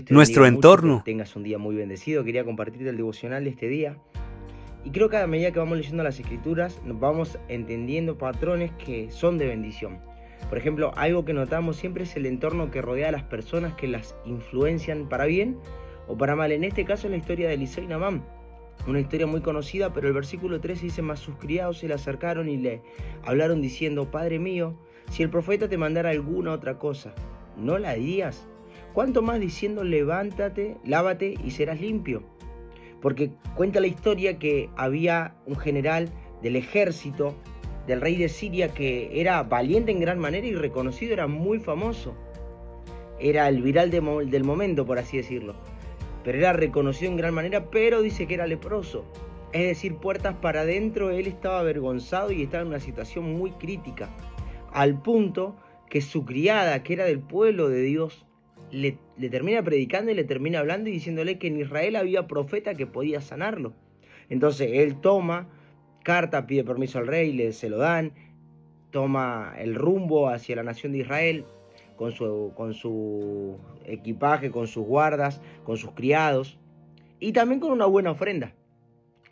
te bendiga nuestro mucho, que entorno. tengas un día muy bendecido. Quería compartirte el devocional de este día. Y creo que a medida que vamos leyendo las escrituras, nos vamos entendiendo patrones que son de bendición. Por ejemplo, algo que notamos siempre es el entorno que rodea a las personas que las influencian para bien o para mal. En este caso es la historia de Eliseo y Naamán. Una historia muy conocida, pero el versículo 13 dice: mas sus criados se le acercaron y le hablaron diciendo: Padre mío, si el profeta te mandara alguna otra cosa, ¿no la harías? ¿Cuánto más diciendo: levántate, lávate y serás limpio? Porque cuenta la historia que había un general del ejército del rey de Siria que era valiente en gran manera y reconocido, era muy famoso. Era el viral del momento, por así decirlo. Pero era reconocido en gran manera, pero dice que era leproso. Es decir, puertas para adentro, él estaba avergonzado y estaba en una situación muy crítica. Al punto que su criada, que era del pueblo de Dios, le termina predicando y le termina hablando y diciéndole que en Israel había profeta que podía sanarlo. Entonces él toma carta, pide permiso al rey, se lo dan, toma el rumbo hacia la nación de Israel con su equipaje, con sus guardas, con sus criados y también con una buena ofrenda,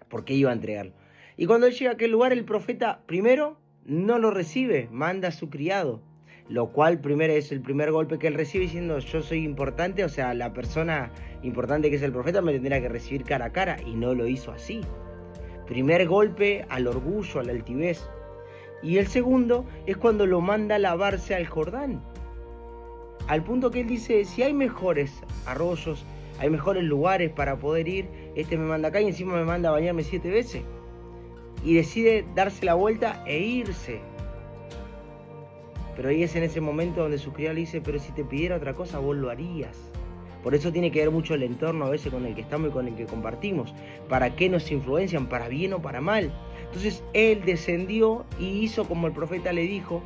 porque iba a entregarlo. Y cuando él llega a aquel lugar, el profeta primero no lo recibe, manda a su criado, lo cual primero es el primer golpe que él recibe diciendo: yo soy importante, o sea, la persona importante que es el profeta me tendrá que recibir cara a cara, y no lo hizo así. Primer golpe al orgullo, a la altivez. Y el segundo es cuando lo manda a lavarse al Jordán, al punto que él dice: si hay mejores arroyos, hay mejores lugares para poder ir, me manda acá y encima me manda a bañarme 7 veces. Y decide darse la vuelta e irse. Pero ahí es en ese momento donde su criado le dice: pero si te pidiera otra cosa, vos lo harías. Por eso tiene que ver mucho el entorno a veces con el que estamos y con el que compartimos. ¿Para qué nos influencian? ¿Para bien o para mal? Entonces él descendió y hizo como el profeta le dijo.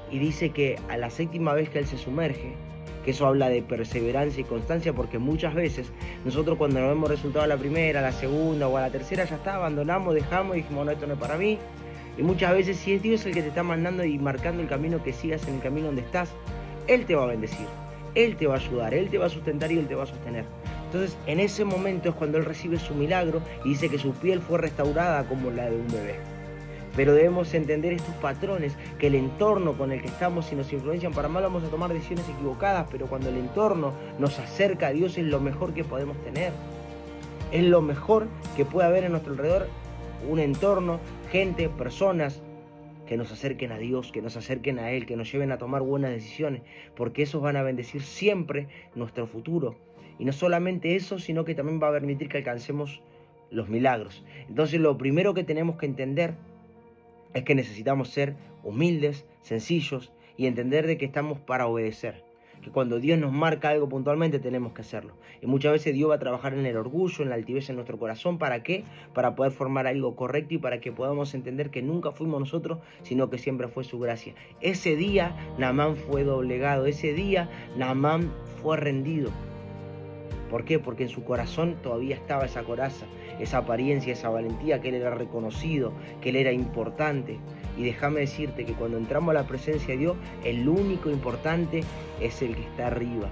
Y dice que a la 7ª vez que él se sumerge, que eso habla de perseverancia y constancia, porque muchas veces nosotros cuando no vemos resultado a la primera, a la segunda o a la tercera, ya está, abandonamos, dejamos y dijimos: no, esto no es para mí. Y muchas veces, si es Dios el que te está mandando y marcando el camino, que sigas en el camino donde estás, Él te va a bendecir, Él te va a ayudar, Él te va a sustentar y Él te va a sostener. Entonces en ese momento es cuando él recibe su milagro y dice que su piel fue restaurada como la de un bebé. Pero debemos entender estos patrones, que el entorno con el que estamos, si nos influencian para mal, vamos a tomar decisiones equivocadas, pero cuando el entorno nos acerca a Dios, es lo mejor que podemos tener. Es lo mejor que puede haber en nuestro alrededor, un entorno, gente, personas que nos acerquen a Dios, que nos acerquen a Él, que nos lleven a tomar buenas decisiones, porque esos van a bendecir siempre nuestro futuro. Y no solamente eso, sino que también va a permitir que alcancemos los milagros. Entonces lo primero que tenemos que entender es que necesitamos ser humildes, sencillos y entender de que estamos para obedecer. Que cuando Dios nos marca algo puntualmente tenemos que hacerlo. Y muchas veces Dios va a trabajar en el orgullo, en la altivez en nuestro corazón. ¿Para qué? Para poder formar algo correcto y para que podamos entender que nunca fuimos nosotros, sino que siempre fue su gracia. Ese día Naamán fue doblegado, ese día Naamán fue rendido. ¿Por qué? Porque en su corazón todavía estaba esa coraza, esa apariencia, esa valentía, que él era reconocido, que él era importante. Y déjame decirte que cuando entramos a la presencia de Dios, el único importante es el que está arriba.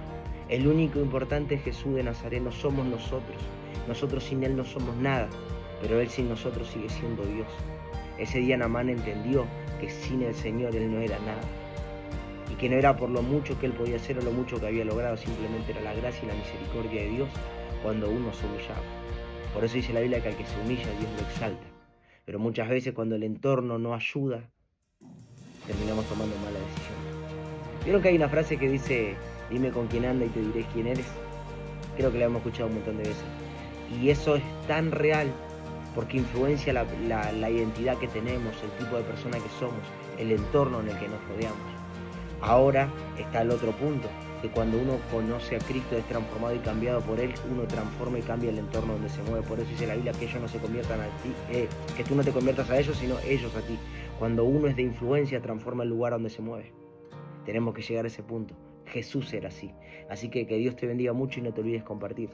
El único importante es Jesús de Nazaret, no somos nosotros. Nosotros sin Él no somos nada, pero Él sin nosotros sigue siendo Dios. Ese día Naamán entendió que sin el Señor Él no era nada. Y que no era por lo mucho que él podía hacer o lo mucho que había logrado, simplemente era la gracia y la misericordia de Dios cuando uno se humillaba. Por eso dice la Biblia que al que se humilla, Dios lo exalta. Pero muchas veces cuando el entorno no ayuda, terminamos tomando malas decisiones. ¿Vieron que hay una frase que dice: dime con quién anda y te diré quién eres? Creo que la hemos escuchado un montón de veces. Y eso es tan real porque influencia la identidad que tenemos, el tipo de persona que somos, el entorno en el que nos rodeamos. Ahora está el otro punto, que cuando uno conoce a Cristo, es transformado y cambiado por Él, uno transforma y cambia el entorno donde se mueve. Por eso dice la Biblia que ellos no se conviertan a ti, que tú no te conviertas a ellos, sino ellos a ti. Cuando uno es de influencia, transforma el lugar donde se mueve. Tenemos que llegar a ese punto. Jesús era así. Así que Dios te bendiga mucho y no te olvides compartir.